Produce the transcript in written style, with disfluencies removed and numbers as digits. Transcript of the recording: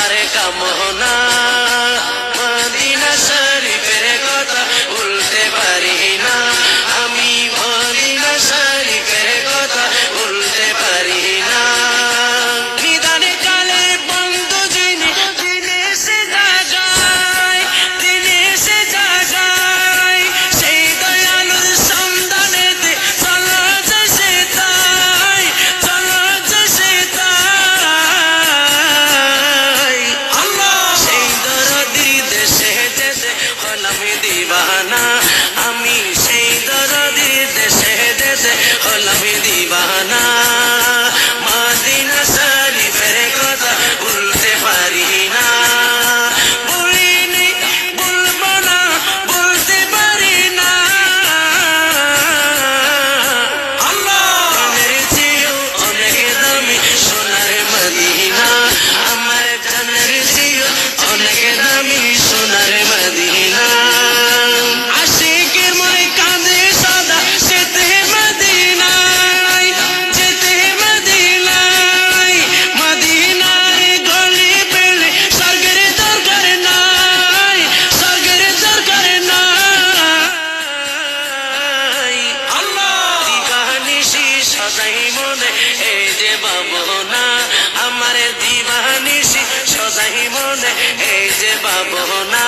আমার কামনা মদিনা শরীফের কথা ভুলতে পারি না আমি মদিনা শরীফের কথা ভুলতে পারি না নিদানে কালে বন্ধু যিনি দিনে সে জাগায় দিনে সে জাগায় সেই দয়ালুর সন্ধানেতে চলো যে সে তাই চলো যে সে তাই আল্লাহ সেই দরদি দেশে যেতে হলাম দিবানা আমি সেই দরদি দেশে যেতে হলাম দিবানা মদিনা শরীফের কথা ভুলতে পারি না ভুলিনি ভুলবো না ভুলতে পারি না আল্লাহ আমার চেয়েও অনেক দামি সোনার মদিনা আমার জানের চেয়েও অনেক দামি সোনার মদিনা আশিকের মনে কাঁদে সদা যেতে মদিনায় যেতে মদিনায় মদিনার গলি পেলে স্বর্গের দরকার নাই স্বর্গের দরকার নাই আল্লাহ দিবানিশি সদাই মনে এই যে ভাবনা আমার দিবানিশি সদাই মনে এই যে ভাবনা